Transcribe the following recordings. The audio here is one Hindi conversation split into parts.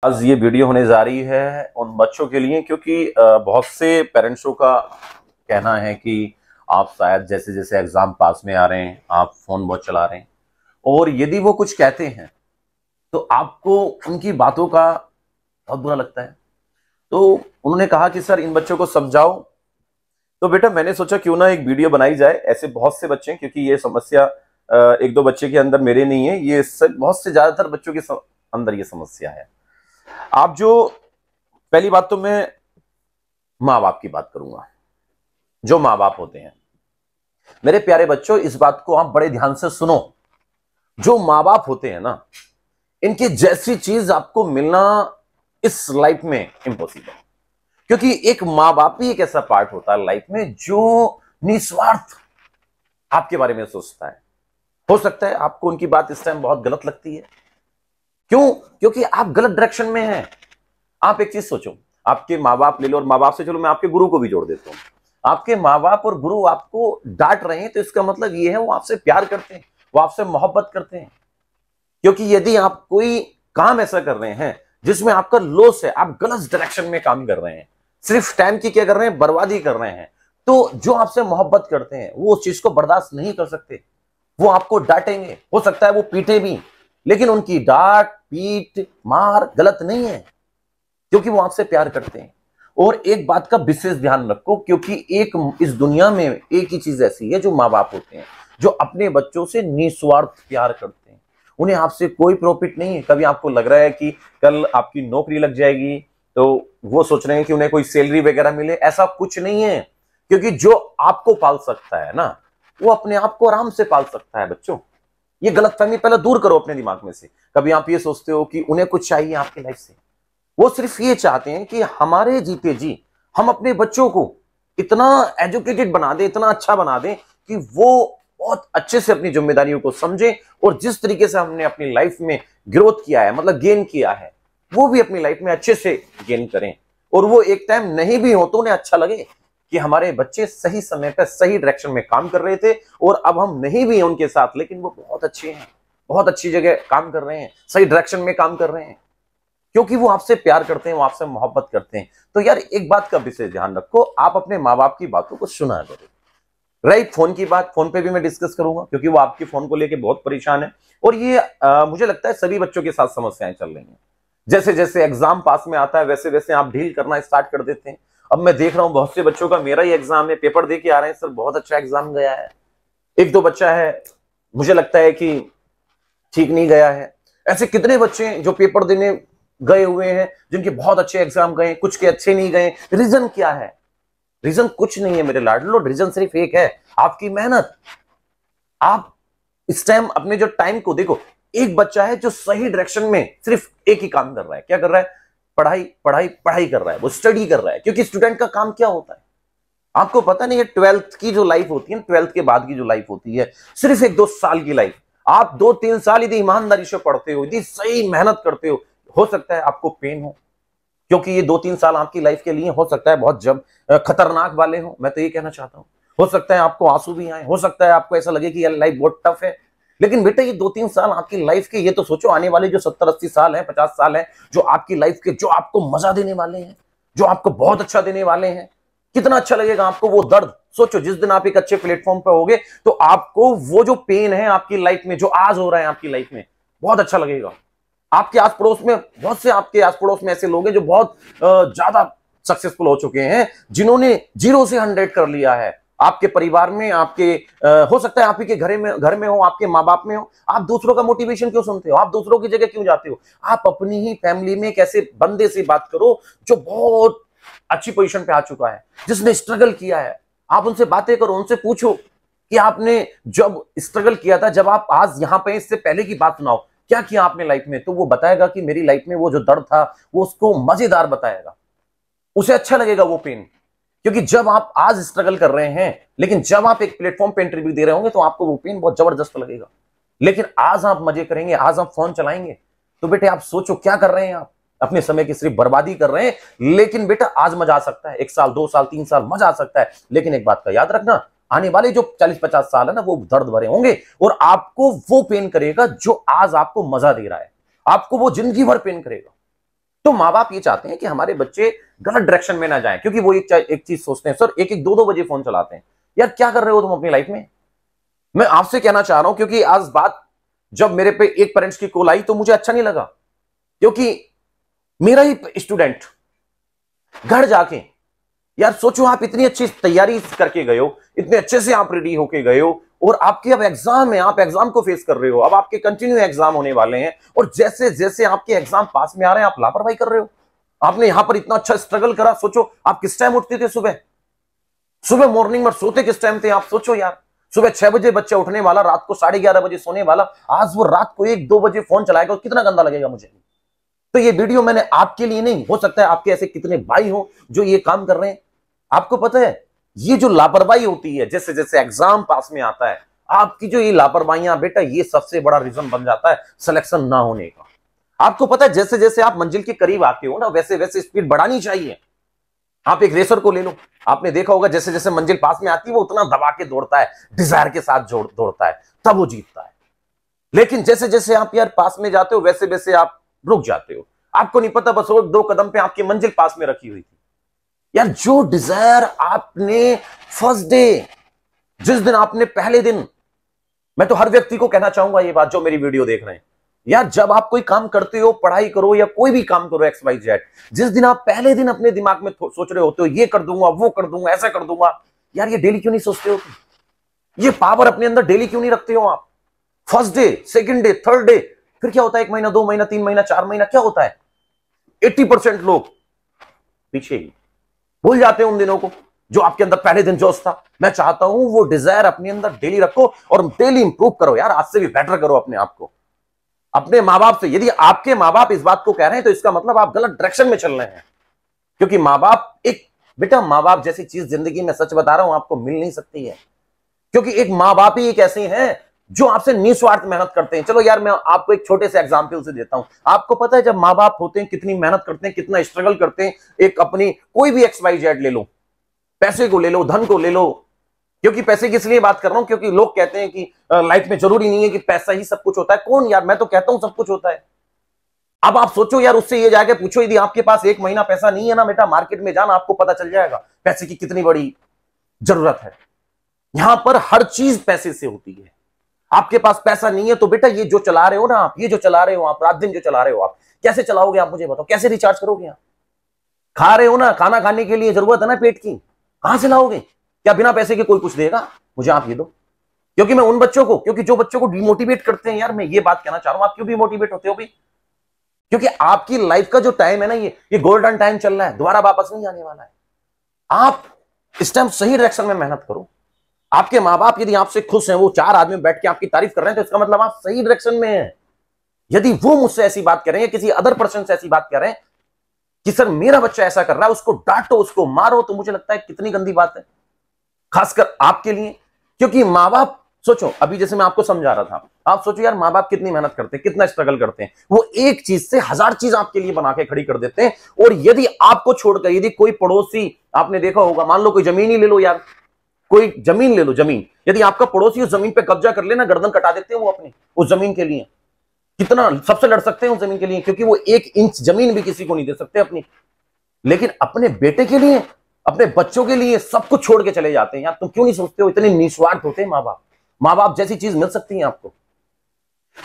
आज ये वीडियो होने जा रही है उन बच्चों के लिए क्योंकि बहुत से पेरेंट्सों का कहना है कि आप शायद जैसे जैसे एग्जाम पास में आ रहे हैं आप फोन बहुत चला रहे हैं और यदि वो कुछ कहते हैं तो आपको उनकी बातों का बहुत बुरा लगता है। तो उन्होंने कहा कि सर इन बच्चों को समझाओ। तो बेटा मैंने सोचा क्यों ना एक वीडियो बनाई जाए। ऐसे बहुत से बच्चे हैं क्योंकि ये समस्या एक दो बच्चे के अंदर मेरे नहीं है, ये बहुत से ज्यादातर बच्चों के अंदर ये समस्या है। आप जो पहली बात तो मैं माँ बाप की बात करूंगा। जो माँ बाप होते हैं, मेरे प्यारे बच्चों, इस बात को आप बड़े ध्यान से सुनो। जो माँ बाप होते हैं ना, इनकी जैसी चीज आपको मिलना इस लाइफ में इम्पॉसिबल, क्योंकि एक माँ बाप ही एक ऐसा पार्ट होता है लाइफ में जो निस्वार्थ आपके बारे में सोचता है। हो सकता है आपको उनकी बात इस टाइम बहुत गलत लगती है। क्यों? क्योंकि आप गलत डायरेक्शन में हैं। आप एक चीज सोचो, आपके माँ बाप ले लो, और माँ बाप से चलो मैं आपके गुरु को भी जोड़ देता हूं। आपके माँ बाप और गुरु आपको डांट रहे हैं तो इसका मतलब ये है वो आपसे प्यार करते हैं, वो आपसे मोहब्बत करते हैं। क्योंकि यदि आप कोई काम ऐसा कर रहे हैं जिसमें आपका लॉस है, आप गलत डायरेक्शन में काम कर रहे हैं, सिर्फ टाइम की क्या कर रहे हैं, बर्बादी कर रहे हैं, तो जो आपसे मोहब्बत करते हैं वो उस चीज को बर्दाश्त नहीं कर सकते। वो आपको डांटेंगे, हो सकता है वो पीटे भी, लेकिन उनकी डांट पीट मार गलत नहीं है, क्योंकि वो आपसे प्यार करते हैं। और एक बात का विशेष ध्यान रखो, क्योंकि एक इस दुनिया में एक ही चीज ऐसी है जो माँ बाप होते हैं, जो अपने बच्चों से निस्वार्थ प्यार करते हैं। उन्हें आपसे कोई प्रॉफिट नहीं है। कभी आपको लग रहा है कि कल आपकी नौकरी लग जाएगी तो वो सोच रहे हैं कि उन्हें कोई सैलरी वगैरह मिले, ऐसा कुछ नहीं है। क्योंकि जो आपको पाल सकता है ना, वो अपने आप को आराम से पाल सकता है। बच्चों, ये गलतफहमी पहले दूर करो अपने दिमाग में से। कभी आप ये सोचते हो कि उन्हें कुछ चाहिए आपकी लाइफ से, वो सिर्फ ये चाहते हैं कि हमारे जीते जी हम अपने बच्चों को इतना एजुकेटेड बना दें, इतना अच्छा बना दें कि वो बहुत अच्छे से अपनी जिम्मेदारियों को समझें, और जिस तरीके से हमने अपनी लाइफ में ग्रोथ किया है, मतलब गेन किया है, वो भी अपनी लाइफ में अच्छे से गेन करें। और वो एक टाइम नहीं भी हो तो उन्हें अच्छा लगे कि हमारे बच्चे सही समय पर सही डायरेक्शन में काम कर रहे थे, और अब हम नहीं भी हैं उनके साथ, लेकिन वो बहुत अच्छे हैं, बहुत अच्छी जगह काम कर रहे हैं, सही डायरेक्शन में काम कर रहे हैं, क्योंकि वो आपसे प्यार करते हैं, वो आपसे मोहब्बत करते हैं। तो यार एक बात का विशेष ध्यान रखो, आप अपने माँ बाप की बातों को सुना करो। रही फोन की बात, फोन पे भी मैं डिस्कस करूंगा, क्योंकि वो आपके फोन को लेके बहुत परेशान है, और ये मुझे लगता है सभी बच्चों के साथ समस्याएं चल रही हैं। जैसे जैसे एग्जाम पास में आता है वैसे वैसे आप डील करना स्टार्ट कर देते हैं। अब मैं देख रहा हूं बहुत से बच्चों का, मेरा ही एग्जाम है, पेपर दे के आ रहे हैं, सर बहुत अच्छा एग्जाम गया है। एक दो बच्चा है मुझे लगता है कि ठीक नहीं गया है। ऐसे कितने बच्चे हैं जो पेपर देने गए हुए हैं, जिनके बहुत अच्छे एग्जाम गए, कुछ के अच्छे नहीं गए। रीजन क्या है? रीजन कुछ नहीं है मेरे लाडलो, रीजन सिर्फ एक है, आपकी मेहनत। आप इस टाइम अपने जो टाइम को देखो, एक बच्चा है जो सही डायरेक्शन में सिर्फ एक ही काम कर रहा है। क्या कर रहा है? पढ़ाई पढ़ाई पढ़ाई कर रहा है, वो स्टडी कर रहा है। क्योंकि स्टूडेंट का काम क्या होता है आपको पता नहीं है। 12th की जो लाइफ होती है, 12th के बाद की जो लाइफ होती है, सिर्फ एक दो साल की लाइफ। आप 2-3 साल यदि ईमानदारी से पढ़ते हो, यदि सही मेहनत करते हो सकता है आपको पेन हो, क्योंकि ये 2-3 साल आपकी लाइफ के लिए हो सकता है बहुत जब खतरनाक वाले हो। मैं तो ये कहना चाहता हूं, हो सकता है आपको आंसू भी आए, हो सकता है आपको ऐसा लगे कि यार लाइफ बहुत टफ है। लेकिन बेटा ये 2-3 साल आपकी लाइफ के, ये तो सोचो आने वाले जो 70-80 साल है, 50 साल है, जो आपकी लाइफ के, जो आपको मजा देने वाले हैं, जो आपको बहुत अच्छा देने वाले हैं। कितना अच्छा लगेगा आपको वो दर्द। सोचो जिस दिन आप एक अच्छे प्लेटफॉर्म पर होगे तो आपको वो जो पेन है आपकी लाइफ में, जो आज हो रहा है आपकी लाइफ में, बहुत अच्छा लगेगा। आपके आस पड़ोस में बहुत से, आपके आस पड़ोस में ऐसे लोग हैं जो बहुत ज्यादा सक्सेसफुल हो चुके हैं, जिन्होंने 0 से 100 कर लिया है। आपके परिवार में, आपके हो सकता है आप ही के घर में हो, आपके माँ बाप में हो। आप दूसरों का मोटिवेशन क्यों सुनते हो? आप दूसरों की जगह क्यों जाते हो? आप अपनी ही फैमिली में एक ऐसे बंदे से बात करो जो बहुत अच्छी पोजीशन पे आ चुका है, जिसने स्ट्रगल किया है। आप उनसे बातें करो, उनसे पूछो कि आपने जब स्ट्रगल किया था, जब आप आज यहां पे, इससे पहले की बात सुनाओ, क्या किया आपने लाइफ में। तो वो बताएगा कि मेरी लाइफ में वो जो दर्द था वो उसको मजेदार बताएगा, उसे अच्छा लगेगा वो पेन। क्योंकि जब आप आज स्ट्रगल कर रहे हैं, लेकिन जब आप एक प्लेटफॉर्म पे इंटरव्यू दे रहे होंगे तो आपको वो पेन बहुत जबरदस्त लगेगा। लेकिन आज आप मजे करेंगे, आज आप फोन चलाएंगे, तो बेटे आप सोचो क्या कर रहे हैं आप, अपने समय की सिर्फ बर्बादी कर रहे हैं। लेकिन बेटा आज मजा आ सकता है, 1 साल 2 साल 3 साल मजा आ सकता है, लेकिन एक बात का याद रखना, आने वाले जो 40-50 साल है ना, वो दर्द भरे होंगे, और आपको वो पेन करेगा जो आज आपको मजा दे रहा है, आपको वो जिंदगी भर पेन करेगा। तो माँ बाप ये चाहते हैं कि हमारे बच्चे गलत डायरेक्शन में ना जाएं, क्योंकि वो एक चीज सोचते हैं, सर एक एक दो दो बजे फोन चलाते हैं। यार क्या कर रहे हो तुम अपनी लाइफ में? मैं आपसे कहना चाह रहा हूं, क्योंकि आज बात जब मेरे पे एक पेरेंट्स की कॉल आई तो मुझे अच्छा नहीं लगा, क्योंकि मेरा ही स्टूडेंट घर जाके, यार सोचो आप इतनी अच्छी तैयारी करके गए हो, इतने अच्छे से आप रेडी होके गए हो, और आपके अब एग्जाम है, आप एग्जाम को फेस कर रहे हो, अब आपके कंटिन्यू एग्जाम होने वाले हैं, और जैसे जैसे आपके एग्जाम पास में आ रहे हैं आप लापरवाही कर रहे हो। आपने यहां पर इतना अच्छा स्ट्रगल करा, सोचो आप किस टाइम उठते थे सुबह, सुबह मॉर्निंग में सोते किस टाइम थे आप? सोचो यार, सुबह 6 बजे बच्चा उठने वाला, रात को 11:30 बजे सोने वाला, आज वो रात को 1-2 बजे फोन चलाएगा, कितना गंदा लगेगा मुझे। तो ये वीडियो मैंने आपके लिए नहीं, हो सकता है आपके ऐसे कितने भाई हो जो ये काम कर रहे हैं। आपको पता है ये जो लापरवाही होती है, जैसे जैसे एग्जाम पास में आता है, आपकी जो ये लापरवाहियां बेटा, ये सबसे बड़ा रीजन बन जाता है सिलेक्शन ना होने का। आपको पता है जैसे जैसे आप मंजिल के करीब आते हो ना, वैसे वैसे स्पीड बढ़ानी चाहिए। आप एक रेसर को ले लो, आपने देखा होगा जैसे जैसे मंजिल पास में आती है वो उतना दबा के दौड़ता है, डिजायर के साथ दौड़ता है, तब वो जीतता है। लेकिन जैसे जैसे आप यार पास में जाते हो, वैसे वैसे आप रुक जाते हो। आपको नहीं पता, बस वो 2 कदम पे आपकी मंजिल पास में रखी हुई थी। यार जो डिजायर आपने फर्स्ट डे, जिस दिन आपने पहले दिन, मैं तो हर व्यक्ति को कहना चाहूंगा ये बात जो मेरी वीडियो देख रहे हैं, यार जब आप कोई काम करते हो, पढ़ाई करो या कोई भी काम करो XYZ, जिस दिन आप पहले दिन अपने दिमाग में सोच रहे होते हो ये कर दूंगा, वो कर दूंगा, ऐसा कर दूंगा, यार ये डेली क्यों नहीं सोचते हो? ये पावर अपने अंदर डेली क्यों नहीं रखते हो आप? First day, second day, third day, फिर क्या होता है? 1 महीना, 2 महीना, 3 महीना, 4 महीना, क्या होता है? 80% लोग पीछे ही भूल जाते हैं उन दिनों को जो आपके अंदर पहले दिन जोश था। मैं चाहता हूं वो डिजायर अपने अंदर डेली रखो और डेली इंप्रूव करो यार, आज से भी बेटर करो अपने आप को। अपने माँ बाप से, यदि आपके माँ बाप इस बात को कह रहे हैं तो इसका मतलब आप गलत डायरेक्शन में चल रहे हैं, क्योंकि माँ बाप एक, बेटा माँ बाप जैसी चीज जिंदगी में, सच बता रहा हूं, आपको मिल नहीं सकती है। क्योंकि एक माँ बाप ही एक ऐसे हैं जो आपसे निस्वार्थ मेहनत करते हैं। चलो यार मैं आपको एक छोटे से एग्जांपल से देता हूं। आपको पता है जब माँ बाप होते हैं कितनी मेहनत करते हैं, कितना स्ट्रगल करते हैं, एक अपनी कोई भी XYZ ले लो, पैसे को ले लो, धन को ले लो, क्योंकि पैसे की इसलिए बात कर रहा हूं क्योंकि लोग कहते हैं कि लाइफ में जरूरी नहीं है कि पैसा ही सब कुछ होता है। कौन यार, मैं तो कहता हूं सब कुछ होता है। अब आप सोचो यार, उससे ये जाके पूछो, यदि आपके पास 1 महीना पैसा नहीं है ना बेटा, मार्केट में जाना, आपको पता चल जाएगा पैसे की कितनी बड़ी जरूरत है। यहां पर हर चीज पैसे से होती है। आपके पास पैसा नहीं है तो बेटा ये जो चला रहे हो ना आप, ये जो चला रहे हो आप, रात दिन जो चला रहे हो आप, कैसे चलाओगे आप? मुझे बताओ, कैसे रिचार्ज करोगे आप? खा रहे हो ना, खाना खाने के लिए जरूरत है ना पेट की, कहां से लाओगे? क्या बिना पैसे के कोई कुछ देगा? मुझे आप ये दो। क्योंकि मैं उन बच्चों को, क्योंकि जो बच्चों को डिमोटिवेट करते हैं, यार मैं ये बात कहना चाह रहा हूं, आप क्यों डिमोटिवेट होते हो भाई? क्योंकि आपकी लाइफ का जो टाइम है ना, ये गोल्डन टाइम चल रहा है, दोबारा वापस नहीं आने वाला है। आप इस टाइम सही डायरेक्शन में मेहनत करो। आपके माँ बाप यदि आपसे खुश हैं, वो 4 आदमी बैठ के आपकी तारीफ कर रहे हैं, तो इसका मतलब आप सही डायरेक्शन में हैं। यदि वो मुझसे ऐसी बात कर रहे हैं, किसी अदर पर्सन से ऐसी बात कर रहे हैं कि सर मेरा बच्चा ऐसा कर रहा है, उसको डांटो, उसको मारो, तो मुझे लगता है कितनी गंदी बात है, खासकर आपके लिए। क्योंकि माँ बाप, सोचो अभी जैसे मैं आपको समझा रहा था, आप सोचो यार माँ बाप कितनी मेहनत करते हैं, कितना स्ट्रगल करते हैं, वो एक चीज से 1000 चीज आपके लिए बना के खड़ी कर देते हैं। और यदि आपको छोड़कर यदि कोई पड़ोसी, आपने देखा होगा, मान लो कोई जमीन ही ले लो यार, कोई जमीन ले लो, जमीन, यदि आपका पड़ोसी उस जमीन पे कब्जा कर लेना, गर्दन कटा देते हैं वो अपनी उस जमीन के लिए। कितना सबसे लड़ सकते हैं उस जमीन के लिए, क्योंकि वो 1 इंच जमीन भी किसी को नहीं दे सकते अपनी। लेकिन अपने बेटे के लिए, अपने बच्चों के लिए सब कुछ छोड़ के चले जाते हैं। यार तुम क्यों नहीं सोचते हो? इतने निस्वार्थ होते हैं माँ बाप। माँ बाप जैसी चीज मिल सकती है आपको?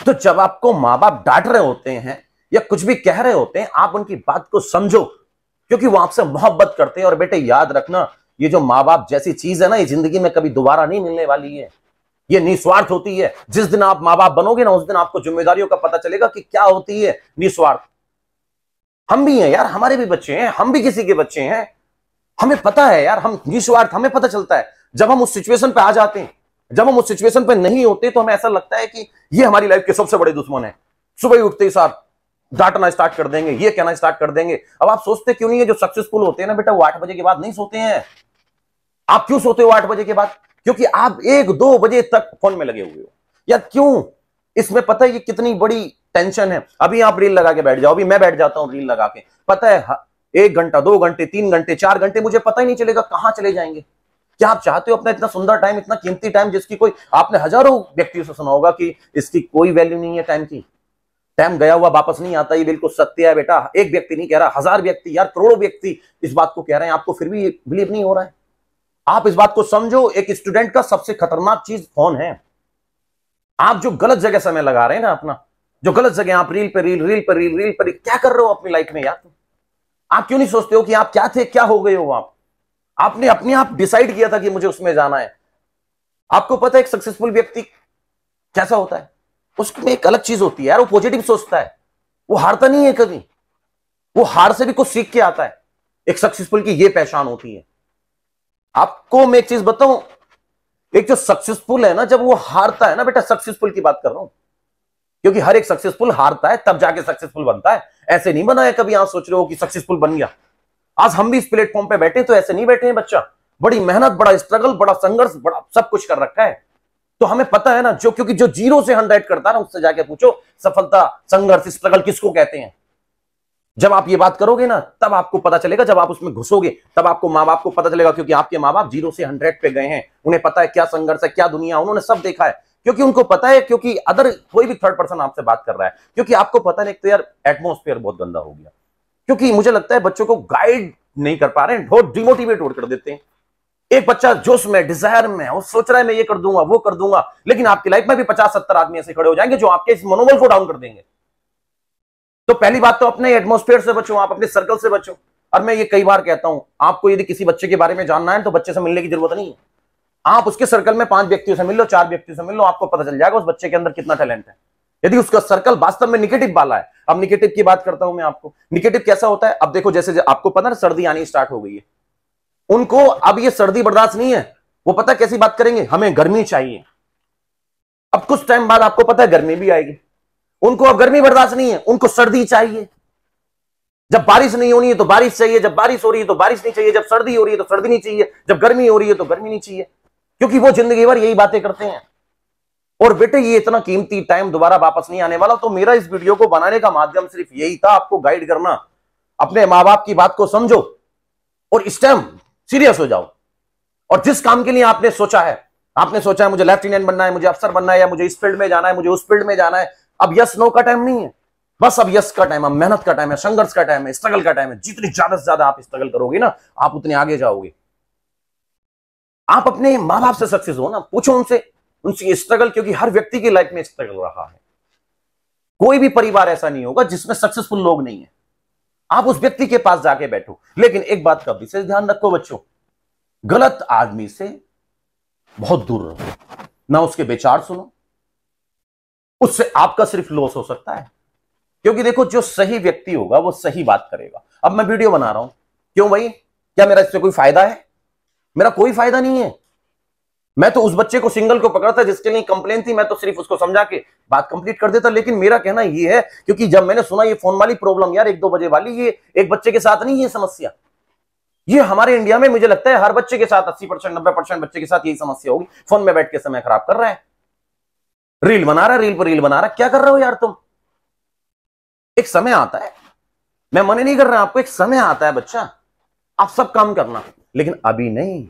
तो जब आपको माँ बाप डांट रहे होते हैं या कुछ भी कह रहे होते हैं, आप उनकी बात को समझो, क्योंकि वो आपसे मोहब्बत करते हैं। और बेटे याद रखना, ये जो माँ बाप जैसी चीज है ना, ये जिंदगी में कभी दोबारा नहीं मिलने वाली है। ये निस्वार्थ होती है। जिस दिन आप माँ बाप बनोगे ना, उस दिन आपको जिम्मेदारियों का पता चलेगा कि क्या होती है निस्वार्थ। हम भी हैं यार, हमारे भी बच्चे हैं, हम भी किसी के बच्चे हैं, हमें पता है यार, हम निस्वार्थ, हमें पता चलता है। जब हम उस सिचुएशन पे आ जाते हैं, जब हम उस सिचुएशन पे नहीं होते, तो हमें ऐसा लगता है कि ये हमारी लाइफ के सबसे बड़े दुश्मन है। सुबह ही उठते ही साथ डांटना स्टार्ट कर देंगे, ये कहना स्टार्ट कर देंगे। अब आप सोचते क्यों नहीं है, जो सक्सेसफुल होते हैं ना बेटा, वो 8 बजे के बाद नहीं सोते हैं। आप क्यों सोते हो 8 बजे के बाद? क्योंकि आप 1-2 बजे तक फोन में लगे हुए हो। या क्यों? इसमें पता है ये कितनी बड़ी टेंशन है। अभी आप रील लगा के बैठ जाओ, अभी मैं बैठ जाता हूं रील लगा के, पता है 1 घंटा, 2 घंटे, 3 घंटे, 4 घंटे, मुझे पता ही नहीं चलेगा कहां चले जाएंगे। क्या आप चाहते हो अपना इतना सुंदर टाइम, इतना कीमती टाइम, जिसकी कोई, आपने हजारों व्यक्तियों से सुना होगा कि इसकी कोई वैल्यू नहीं है टाइम की, टाइम गया हुआ वापस नहीं आता, ये बिल्कुल सत्य है बेटा। एक व्यक्ति नहीं कह रहा, 1000 व्यक्ति, यार करोड़ों व्यक्ति इस बात को कह रहे हैं, आपको फिर भी बिलीव नहीं हो रहा है। आप इस बात को समझो, एक स्टूडेंट का सबसे खतरनाक चीज फोन है। आप जो गलत जगह समय लगा रहे हैं ना अपना, जो गलत जगह आप रील पे रील, रील पे रील, रील पे रील, क्या कर रहे हो अपनी लाइफ में यार? आप क्यों नहीं सोचते हो कि आप क्या थे, क्या हो गए हो आप? आपने अपने आप डिसाइड किया था कि मुझे उसमें जाना है। आपको पता है एक सक्सेसफुल व्यक्ति कैसा होता है? उसमें एक अलग चीज होती है यार, वो पॉजिटिव सोचता है, वो हारता नहीं है कभी, वो हार से भी कुछ सीख के आता है। एक सक्सेसफुल की ये पहचान होती है। आपको मैं एक चीज बताऊं, एक जो सक्सेसफुल है ना, जब वो हारता है ना बेटा, सक्सेसफुल की बात कर रहा हूं, क्योंकि हर एक सक्सेसफुल हारता है तब जाके सक्सेसफुल बनता है। ऐसे नहीं बना है कभी आप सोच रहे हो कि सक्सेसफुल बन गया। आज हम भी इस प्लेटफॉर्म पे बैठे तो ऐसे नहीं बैठे हैं बच्चा, बड़ी मेहनत, बड़ा स्ट्रगल, बड़ा संघर्ष, बड़ा सब कुछ कर रखा है। तो हमें पता है ना, जो क्योंकि जो 0 से 100 करता है ना, उससे जाके पूछो सफलता, संघर्ष, स्ट्रगल किसको कहते हैं। जब आप ये बात करोगे ना, तब आपको पता चलेगा, जब आप उसमें घुसोगे तब आपको माँ बाप को पता चलेगा, क्योंकि आपके माँ बाप 0 से 100 पे गए हैं। उन्हें पता है क्या संघर्ष है, क्या दुनिया, उन्होंने सब देखा है, क्योंकि उनको पता है, क्योंकि अदर कोई भी थर्ड पर्सन आपसे बात कर रहा है, क्योंकि आपको पता नहीं, तो यार एटमोस्फेयर बहुत गंदा हो गया। क्योंकि मुझे लगता है बच्चों को गाइड नहीं कर पा रहे हैं, बहुत डिमोटिवेट कर देते हैं। एक बच्चा जोश में, डिजायर में, वो सोच रहा है मैं ये कर दूंगा, वो कर दूंगा, लेकिन आपकी लाइफ में भी 50-70 आदमी ऐसे खड़े हो जाएंगे जो आपके इस मनोबल को डाउन कर देंगे। तो पहली बात तो अपने एटमॉस्फेयर से बचो, आप अपने सर्कल से बचो। और मैं ये कई बार कहता हूं, आपको यदि किसी बच्चे के बारे में जानना है तो बच्चे से मिलने की जरूरत नहीं है। आप उसके सर्कल में 5 व्यक्तियों से मिल लो, 4 व्यक्तियों से मिल लो, आपको पता चल जाएगा उस बच्चे के अंदर कितना टैलेंट है। यदि उसका सर्कल वास्तव में निगेटिव वाला है। अब निगेटिव की बात करता हूं मैं आपको, निगेटिव कैसा होता है? अब देखो, जैसे आपको पता है सर्दी आनी स्टार्ट हो गई है, उनको अब ये सर्दी बर्दाश्त नहीं है। वो पता कैसी बात करेंगे, हमें गर्मी चाहिए। अब कुछ टाइम बाद आपको पता है गर्मी भी आएगी, उनको अब गर्मी बर्दाश्त नहीं है, उनको सर्दी चाहिए। जब बारिश नहीं होनी है तो बारिश चाहिए, जब बारिश हो रही है तो बारिश नहीं चाहिए, जब सर्दी हो रही है तो सर्दी नहीं चाहिए, जब गर्मी हो रही है तो गर्मी नहीं चाहिए, क्योंकि वो जिंदगी भर यही बातें करते हैं। और बेटे ये इतना कीमती टाइम दोबारा वापस नहीं आने वाला। तो मेरा इस वीडियो को बनाने का माध्यम सिर्फ यही था, आपको गाइड करना। अपने माँ बाप की बात को समझो और इस टाइम सीरियस हो जाओ। और जिस काम के लिए आपने सोचा है, मुझे लेफ्टिनेंट बनना है, मुझे अफसर बनना है, या मुझे इस फील्ड में जाना है, मुझे उस फील्ड में जाना है, अब यस नो का टाइम नहीं है, बस अब यस का टाइम है, मेहनत का टाइम है, संघर्ष का टाइम है, स्ट्रगल का टाइम है। जितनी ज्यादा से ज्यादा आप स्ट्रगल करोगे ना, आप उतने आगे जाओगे। आप अपने माँ बाप से सक्सेस हो ना, पूछो उनसे स्ट्रगल, क्योंकि हर व्यक्ति की लाइफ में स्ट्रगल रहा है। कोई भी परिवार ऐसा नहीं होगा जिसमें सक्सेसफुल लोग नहीं है। आप उस व्यक्ति के पास जाके बैठो, लेकिन एक बात का विशेष ध्यान रखो बच्चों, गलत आदमी से बहुत दूर रहो, ना उसके विचार सुनो, उससे आपका सिर्फ लॉस हो सकता है। क्योंकि देखो, जो सही व्यक्ति होगा वो सही बात करेगा। अब मैं वीडियो बना रहा हूं, क्यों भाई? क्या मेरा इससे कोई फायदा है? मेरा कोई फायदा नहीं है। मैं तो उस बच्चे को, सिंगल को पकड़ा था जिसके लिए कंप्लेन थी, मैं तो सिर्फ उसको समझा के बात कंप्लीट कर देता। लेकिन मेरा कहना ये है, क्योंकि जब मैंने सुना ये फोन वाली प्रॉब्लम यार 1-2 बजे वाली, ये एक बच्चे के साथ नहीं, ये समस्या ये हमारे इंडिया में मुझे लगता है हर बच्चे के साथ 80% 90% बच्चे के साथ यही समस्या होगी। फोन में बैठ के समय खराब कर रहा है, रील बना रहा है, रील पर रील बना रहा है। क्या कर रहे हो यार तुम? एक समय आता है, मैं मना नहीं कर रहा आपको, एक समय आता है बच्चा, आप सब काम करना, लेकिन अभी नहीं।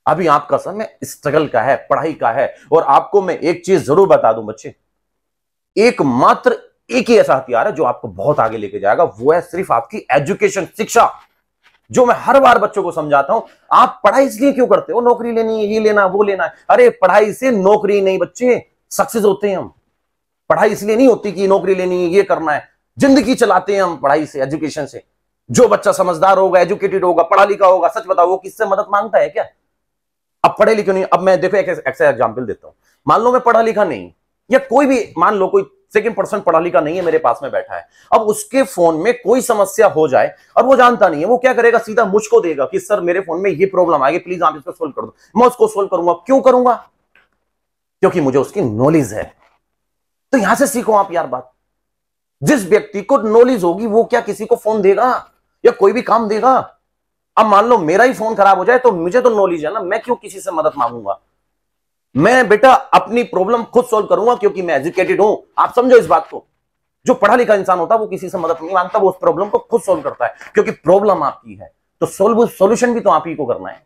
अभी आपका समय स्ट्रगल का है, पढ़ाई का है। और आपको मैं एक चीज जरूर बता दूं बच्चे, एकमात्र एक ही ऐसा हथियार है जो आपको बहुत आगे लेके जाएगा, वो है सिर्फ आपकी एजुकेशन, शिक्षा। जो मैं हर बार बच्चों को समझाता हूं, आप पढ़ाई इसलिए क्यों करते हो? नौकरी लेनी है, ये लेना, वो लेना है। अरे पढ़ाई से नौकरी नहीं बच्चे, सक्सेस होते हैं हम। पढ़ाई इसलिए नहीं होती कि नौकरी लेनी है, ये करना है। जिंदगी चलाते हैं हम पढ़ाई से, एजुकेशन से। जो बच्चा समझदार होगा, एजुकेटेड होगा, पढ़ा लिखा होगा, सच बताओ वो किससे मदद मांगता है क्या? अब पढ़े लिखे नहीं। अब मैं देखो एक ऐसा एग्जाम्पल देता हूं, मान लो मैं पढ़ा लिखा नहीं, या कोई भी, मान लो कोई 2% पढ़ा लिखा नहीं है, मेरे पास में बैठा है। अब उसके फोन में कोई समस्या हो जाए और वो जानता नहीं है, वो क्या करेगा? सीधा मुझको देगा कि सर मेरे फोन में ये प्रॉब्लम आ गई, प्लीज आप इसको सोल्व कर दो। मैं उसको सोल्व करूंगा। क्यों करूंगा? क्योंकि मुझे उसकी नॉलेज है। तो यहां से सीखो आप यार बात। जिस व्यक्ति को नॉलेज होगी वो क्या किसी को फोन देगा या कोई भी काम देगा? अब मान लो मेरा ही फोन खराब हो जाए तो मुझे तो नॉलेज है ना, मैं क्यों किसी से मदद मांगूंगा? मैं बेटा अपनी प्रॉब्लम खुद सोल्व करूंगा, क्योंकि मैं एजुकेटेड हूं। आप समझो इस बात को। जो पढ़ा लिखा इंसान होता है वो किसी से मदद नहीं मांगता, वो उस प्रॉब्लम को खुद सोल्व करता है, क्योंकि प्रॉब्लम आपकी है तो सोल्यूशन भी तो आप ही को करना है।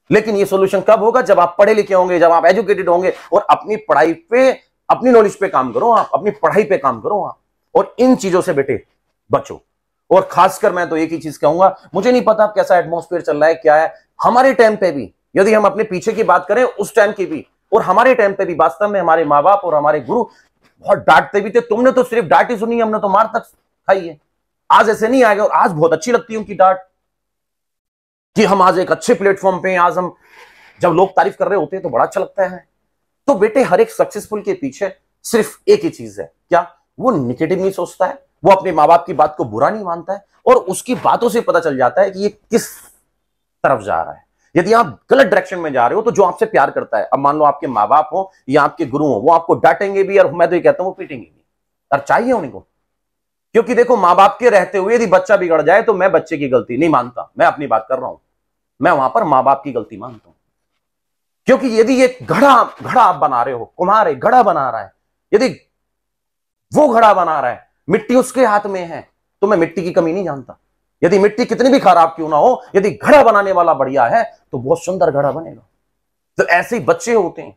लेकिन ये सोल्यूशन कब होगा? जब आप पढ़े लिखे होंगे, जब आप एजुकेटेड होंगे और अपनी पढ़ाई पे अपनी नॉलेज पे काम करो, आप अपनी पढ़ाई पे काम करो आप, और इन चीजों से बेटे बचो। और खासकर मैं तो एक ही चीज कहूंगा, मुझे नहीं पता कैसा एटमॉस्फेयर चल रहा है, क्या है, हमारे टाइम पे भी, यदि हम अपने पीछे की बात करें उस टाइम की भी, और हमारे टाइम पे भी वास्तव में हमारे माँ बाप और हमारे गुरु बहुत डांटते भी थे। तुमने तो सिर्फ डांट ही सुनी, हमने तो मार तक खाई है। आज ऐसे नहीं आएगा, और आज बहुत अच्छी लगती है उनकी डांट, कि हम आज एक अच्छे प्लेटफॉर्म पे, आज हम जब लोग तारीफ कर रहे होते हैं तो बड़ा अच्छा लगता है। तो बेटे हर एक सक्सेसफुल के पीछे सिर्फ एक ही चीज है, क्या? वो निगेटिव नहीं सोचता है, वो अपने माँ बाप की बात को बुरा नहीं मानता है, और उसकी बातों से पता चल जाता है कि ये किस तरफ जा रहा है। यदि आप गलत डायरेक्शन में जा रहे हो तो जो आपसे प्यार करता है, अब मान लो आपके माँ बाप हो या आपके गुरु हो, वो आपको डांटेंगे भी, और मैं तो ये कहता हूं वो पीटेंगे भी, और चाहिए उनको। क्योंकि देखो, माँ बाप के रहते हुए यदि बच्चा बिगड़ जाए तो मैं बच्चे की गलती नहीं मानता, मैं अपनी बात कर रहा हूं, मैं वहां पर माँ बाप की गलती मानता हूं। क्योंकि यदि ये घड़ा घड़ा आप बना रहे हो, कुम्हार एक घड़ा बना रहा है, यदि वो घड़ा बना रहा है, मिट्टी उसके हाथ में है, तो मैं मिट्टी की कमी नहीं जानता। यदि मिट्टी कितनी भी खराब क्यों ना हो, यदि घड़ा बनाने वाला बढ़िया है तो बहुत सुंदर घड़ा बनेगा। तो ऐसे ही बच्चे होते हैं।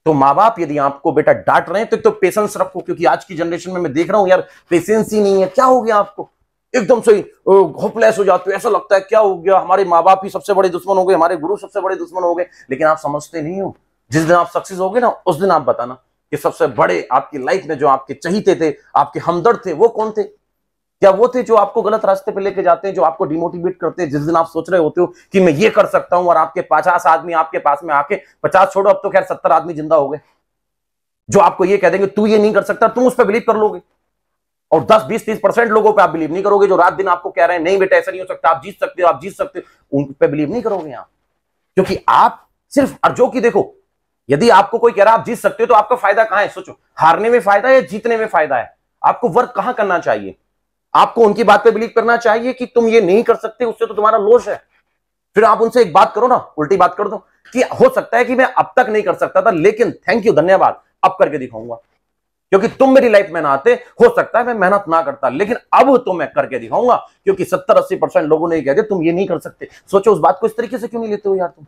तो माँ बाप यदि आपको बेटा डांट रहे हैं तो पेशेंस रखो, क्योंकि आज की जनरेशन में मैं देख रहा हूं यार, पेशेंस ही नहीं है। क्या हो गया आपको? एकदम से होपलेस हो जाते हो, ऐसा लगता है क्या हो गया, हमारे माँ बाप ही सबसे बड़े दुश्मन हो गए, हमारे गुरु सबसे बड़े दुश्मन हो गए। लेकिन आप समझते नहीं हो, जिस दिन आप सक्सेस हो गए ना, उस दिन आप बताना कि सबसे बड़े आपकी लाइफ में जो आपके चहीते थे, आपके हमदर्द थे, वो कौन थे? क्या वो थे जो आपको गलत रास्ते पे लेके जाते हैं, जो आपको डिमोटिवेट करते हैं? जिस दिन आप सोच रहे होते हो कि मैं ये कर सकता हूं, और आपके 50 आदमी आपके पास में आके, 50 छोड़ो, अब तो खैर 70 आदमी जिंदा हो गए, जो आपको ये कह देंगे तू ये नहीं कर सकता, तुम उस पर बिलीव कर लोगे। और 10, 20, 30% लोगों पे आप बिलीव नहीं करोगे, जो रात दिन आपको कह रहे हैं नहीं बेटा ऐसा नहीं हो सकता, आप जीत सकते हो, आप जीत सकते हो, उन पे बिलीव नहीं करोगे आप। क्योंकि आप सिर्फ अर्जो की देखो, यदि आपको कोई कह रहा है आप जीत सकते हो, तो आपका फायदा कहां है? सोचो, हारने में फायदा है या जीतने में फायदा है? आपको वर्क कहां करना चाहिए? आपको उनकी बात पे बिलीव करना चाहिए कि तुम ये नहीं कर सकते, उससे तो तुम्हारा लॉस है। फिर आप उनसे एक बात करो ना, उल्टी बात कर दो कि हो सकता है कि मैं अब तक नहीं कर सकता था, लेकिन थैंक यू, धन्यवाद, अब करके दिखाऊंगा, क्योंकि तुम मेरी लाइफ में ना आते, हो सकता है मैं मेहनत ना करता, लेकिन अब तो मैं करके दिखाऊंगा, क्योंकि 70-80% लोगों ने कह दिया तुम ये नहीं कर सकते। सोचो, उस बात को इस तरीके से क्यों नहीं लेते हो यार तुम?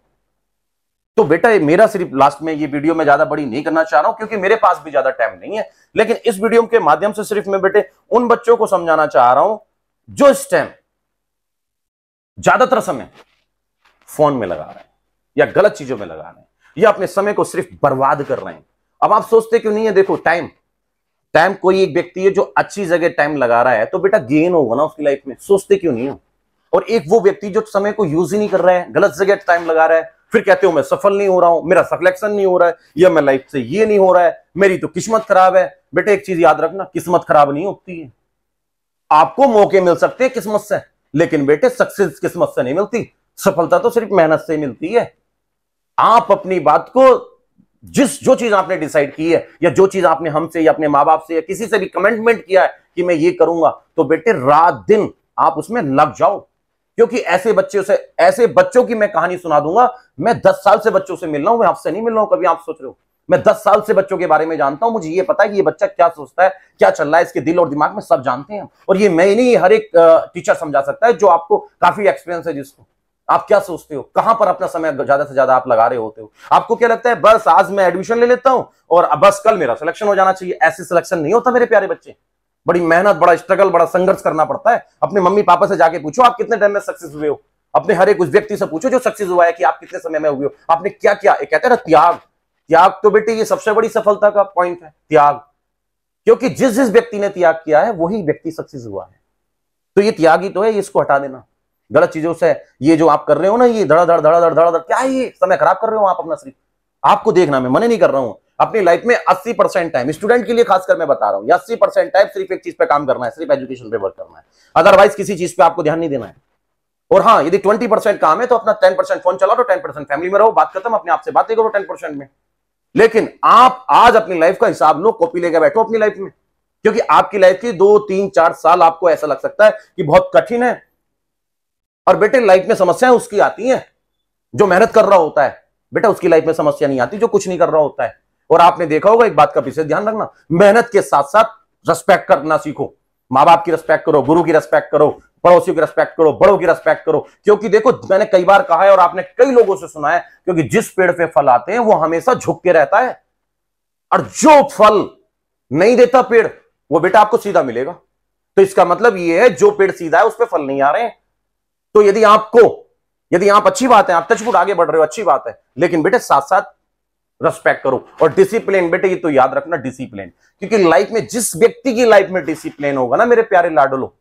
तो बेटा मेरा सिर्फ लास्ट में ये वीडियो में ज्यादा बड़ी नहीं करना चाह रहा हूं, क्योंकि मेरे पास भी ज्यादा टाइम नहीं है, लेकिन इस वीडियो के माध्यम से सिर्फ मैं बेटे उन बच्चों को समझाना चाह रहा हूं जो इस टाइम ज्यादातर समय फोन में लगा रहे हैं, या गलत चीजों में लगा रहे हैं, या अपने समय को सिर्फ बर्बाद कर रहे हैं। अब आप सोचते क्यों नहीं है? देखो, टाइम कोई एक व्यक्ति है जो अच्छी जगह टाइम लगा रहा है, तो बेटा गेन होगा ना उसकी लाइफ में, सोचते क्यों नहीं हो? और एक वो व्यक्ति जो समय को यूज ही नहीं कर रहा है, गलत जगह टाइम लगा रहा है, फिर कहते हो मैं सफल नहीं हो रहा हूं, मेरा सिलेक्शन नहीं हो रहा है, या मैं लाइफ से ये नहीं हो रहा है, मेरी तो किस्मत खराब है। बेटे एक चीज याद रखना, किस्मत खराब नहीं होती है। आपको मौके मिल सकते हैं किस्मत से, लेकिन बेटे सक्सेस किस्मत से नहीं मिलती, सफलता तो सिर्फ मेहनत से मिलती है। आप अपनी बात को, जो चीज आपने डिसाइड की है, या जो चीज आपने हमसे या अपने माँ बाप से या किसी से भी कमिटमेंट किया है कि मैं ये करूंगा, तो बेटे रात दिन आप उसमें लग जाओ। क्योंकि ऐसे बच्चों की मैं कहानी सुना दूंगा। मैं 10 साल से बच्चों से मिल रहा हूं, मैं आपसे नहीं मिल रहा हूं। कभी आप सोच रहे हो, मैं 10 साल से बच्चों के बारे में जानता हूं, मुझे ये पता है कि ये बच्चा क्या सोचता है, क्या चल रहा है इसके दिल और दिमाग में, सब जानते हैं। और ये मैं नहीं, हर एक टीचर समझा सकता है जो आपको काफी एक्सपीरियंस है, जिसको आप क्या सोचते हो, कहां पर अपना समय ज्यादा से ज्यादा आप लगा रहे होते हो। आपको क्या लगता है, बस आज मैं एडमिशन ले लेता हूं और बस कल मेरा सिलेक्शन हो जाना चाहिए? ऐसे सिलेक्शन नहीं होता मेरे प्यारे बच्चे। बड़ी मेहनत, बड़ा स्ट्रगल, बड़ा संघर्ष करना पड़ता है। अपने मम्मी पापा से जाके पूछो आप कितने टाइम में सक्सेस हुए हो। अपने हर एक उस व्यक्ति से पूछो जो सक्सेस हुआ है कि आप कितने समय में हुए हो, आपने क्या किया। कहते हैं ना त्याग तो बेटे ये सबसे बड़ी सफलता का पॉइंट है, त्याग। क्योंकि जिस व्यक्ति ने त्याग किया है वही व्यक्ति सक्सेस हुआ है। तो ये त्याग ही तो है, इसको हटा देना गलत चीजों से। ये जो आप कर रहे हो ना, ये धड़ाधड़ धड़ाधड़ धड़ाधड़, क्या है ये? समय खराब कर रहे हो आप अपना। सिर्फ आपको देखना, मैं मना नहीं कर रहा हूं। अपनी लाइफ में 80% टाइम, स्टूडेंट के लिए खासकर मैं बता रहा हूं, 80% टाइम सिर्फ एक चीज पे काम करना है, सिर्फ एजुकेशन पे वर्क करना है। अदरवाइज किसी चीज पे आपको ध्यान नहीं देना है। और हाँ, यदि 20% काम है तो अपना 10% फोन चलाओ, तो 10% फैमिली में रहो, बात खत्म, अपने आप से बातें करो 10% में। लेकिन आप आज अपनी लाइफ का हिसाब लो, कॉपी लेकर बैठो अपनी लाइफ में। क्योंकि आपकी लाइफ की 2, 3, 4 साल आपको ऐसा लग सकता है कि बहुत कठिन है। और बेटे लाइफ में समस्याएं उसकी आती हैं जो मेहनत कर रहा होता है। बेटा उसकी लाइफ में समस्या नहीं आती जो कुछ नहीं कर रहा होता है। और आपने देखा होगा, एक बात का विशेष ध्यान रखना, मेहनत के साथ साथ रिस्पेक्ट करना सीखो। माँ बाप की रिस्पेक्ट करो, गुरु की रिस्पेक्ट करो, पड़ोसियों की रिस्पेक्ट करो, बड़ों की रिस्पेक्ट करो। क्योंकि देखो, मैंने कई बार कहा है और आपने कई लोगों से सुना है, क्योंकि जिस पेड़ पे फल आते हैं वो हमेशा झुक के रहता है। और जो फल नहीं देता पेड़ वो बेटा आपको सीधा मिलेगा। तो इसका मतलब ये है जो पेड़ सीधा है उस पर फल नहीं आ रहे हैं। तो यदि आप अच्छी बात है, आप टचवुड आगे बढ़ रहे हो, अच्छी बात है, लेकिन बेटे साथ साथ रेस्पेक्ट करो और डिसिप्लिन। बेटे ये तो याद रखना, डिसिप्लिन, क्योंकि लाइफ में जिस व्यक्ति की लाइफ में डिसिप्लिन होगा ना मेरे प्यारे लाडलो,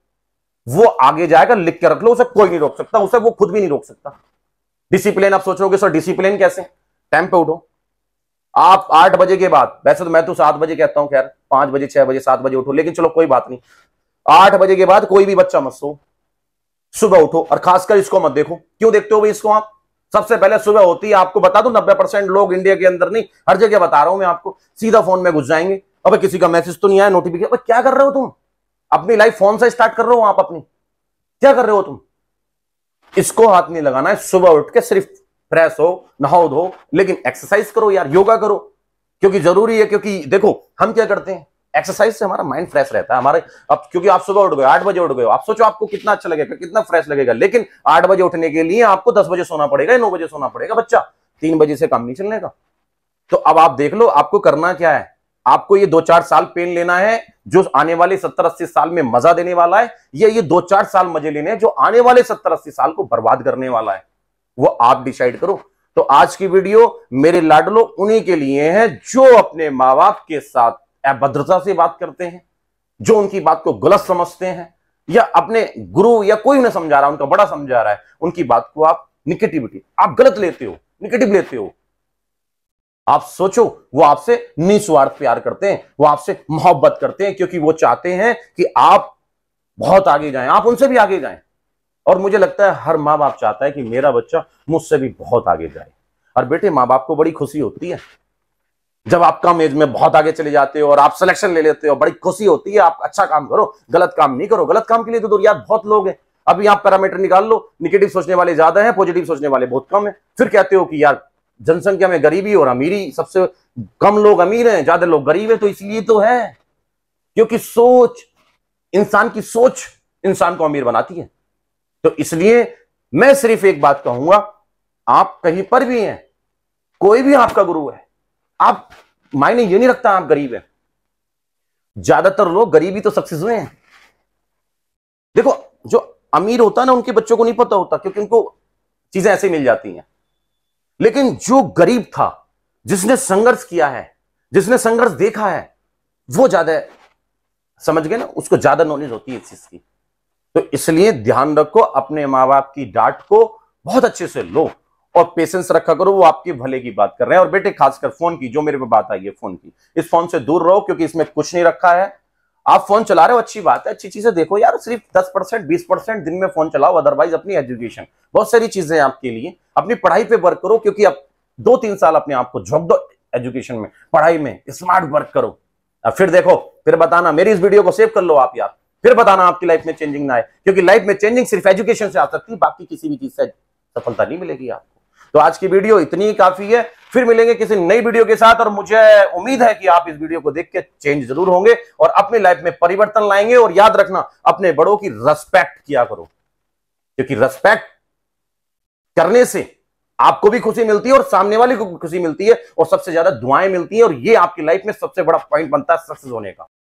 वो आगे जाएगा। लिख के रख लो, उसे कोई नहीं रोक सकता, उसे वो खुद भी नहीं रोक सकता। डिसिप्लिन आप सोच रहे सर डिसिप्लिन कैसे? टाइम पे उठो। आप 8 बजे के बाद, वैसे तो मैं तो 7 बजे कहता हूं, खैर 5 बजे 6 बजे 7 बजे उठो, लेकिन चलो कोई बात नहीं, 8 बजे के बाद कोई भी बच्चा मत सो, सुबह उठो। और खासकर इसको मत देखो। क्यों देखते हो भाई इसको आप? सबसे पहले सुबह होती है, आपको बता दूं 90% लोग इंडिया के अंदर नहीं, हर जगह बता रहा हूं मैं आपको, सीधा फोन में घुस जाएंगे। अब किसी का मैसेज तो नहीं आया, नोटिफिकेशन, क्या कर रहे हो तुम? अपनी लाइफ फोन से स्टार्ट कर रहे हो आप अपनी, क्या कर रहे हो तुम? इसको हाथ नहीं लगाना है। सुबह उठ के सिर्फ फ्रेश हो, नहाओ धो, लेकिन एक्सरसाइज करो यार, योगा करो, क्योंकि जरूरी है। क्योंकि देखो हम क्या करते हैं, एक्सरसाइज से हमारा माइंड फ्रेश रहता है हमारे। अब क्योंकि आप सुबह उठ गए, 8 बजे उठ गए, आप सोचो आपको कितना अच्छा लगेगा, कितना फ्रेश लगेगा। लेकिन 8 बजे उठने के लिए आपको 10 बजे सोना पड़ेगा, 9 बजे सोना पड़ेगा। बच्चा 3 बजे से काम नहीं चलने का। तो अब आप देख लो आपको करना क्या है। आपको ये 2-4 साल पेन लेना है जो आने वाले 70-80 साल में मजा देने वाला है, ये 2-4 साल मजे लेने हैं जो आने वाले 70-80 साल को बर्बाद करने वाला है, वो आप डिसाइड करो। तो आज की वीडियो मेरे लाडलो उन्हीं के लिए है जो अपने माँ बाप के साथ अभद्रता से बात करते हैं, जो उनकी बात को गलत समझते हैं, या अपने गुरु या कोई उन्हें समझा रहा है, उनका बड़ा समझा रहा है, उनकी बात को आप निगेटिविटी, आप गलत लेते हो, निगेटिव लेते हो। आप सोचो वो आपसे निस्वार्थ प्यार करते हैं, वो आपसे मोहब्बत करते हैं, क्योंकि वो चाहते हैं कि आप बहुत आगे जाएं, आप उनसे भी आगे जाएं। और मुझे लगता है हर माँ बाप चाहता है कि मेरा बच्चा मुझसे भी बहुत आगे जाए। और बेटे माँ बाप को बड़ी खुशी होती है जब आप कम एज में बहुत आगे चले जाते हो और आप सिलेक्शन ले लेते हो, बड़ी खुशी होती है। आप अच्छा काम करो, गलत काम नहीं करो। गलत काम के लिए तो दुनिया बहुत लोग हैं। अभी आप पैरामीटर निकाल लो, निगेटिव सोचने वाले ज्यादा हैं, पॉजिटिव सोचने वाले बहुत कम है। फिर कहते हो कि यार जनसंख्या में गरीबी और अमीरी, सबसे कम लोग अमीर हैं, ज्यादा लोग गरीब हैं। तो इसलिए तो है क्योंकि सोच, इंसान की सोच इंसान को अमीर बनाती है। तो इसलिए मैं सिर्फ एक बात कहूंगा, आप कहीं पर भी हैं, कोई भी आपका गुरु है, आप मायने ये नहीं रखता आप गरीब हैं। ज्यादातर लोग गरीबी तो सक्सेस हुए हैं। देखो जो अमीर होता है ना, उनके बच्चों को नहीं पता होता क्योंकि उनको चीजें ऐसे मिल जाती हैं। लेकिन जो गरीब था, जिसने संघर्ष किया है, जिसने संघर्ष देखा है, वो ज्यादा समझ गए ना, उसको ज्यादा नॉलेज होती है इस चीज की। तो इसलिए ध्यान रखो, अपने माँ बाप की डांट को बहुत अच्छे से लो और पेशेंस रखा करो, वो आपके भले की बात कर रहे हैं। और बेटे खासकर फोन की, जो मेरे पे बात आई है फोन की, इस फोन से दूर रहो क्योंकि इसमें कुछ नहीं रखा है। आप फोन चला रहे हो, अच्छी बात है, अच्छी चीजें देखो यार, सिर्फ 10% 20% दिन में फोन चलाओ, अदरवाइज अपनी एजुकेशन, बहुत सारी चीजें आपके लिए, अपनी पढ़ाई पे वर्क करो। क्योंकि अब 2-3 साल अपने आप को झोंक दो एजुकेशन में, पढ़ाई में, स्मार्ट वर्क करो। अब फिर देखो, फिर बताना, मेरी इस वीडियो को सेव कर लो आप यार, फिर बताना आपकी लाइफ में चेंजिंग ना आए। क्योंकि लाइफ में चेंजिंग सिर्फ एजुकेशन से आ सकती है, बाकी किसी भी चीज से सफलता नहीं मिलेगी आपको। तो आज की वीडियो इतनी ही काफी है, फिर मिलेंगे किसी नई वीडियो के साथ। और मुझे उम्मीद है कि आप इस वीडियो को देख के चेंज जरूर होंगे और अपनी लाइफ में परिवर्तन लाएंगे। और याद रखना, अपने बड़ों की रिस्पेक्ट किया करो, क्योंकि रिस्पेक्ट करने से आपको भी खुशी मिलती है और सामने वाले को भी खुशी मिलती है और सबसे ज्यादा दुआएं मिलती है। और ये आपकी लाइफ में सबसे बड़ा पॉइंट बनता है सक्सेस होने का।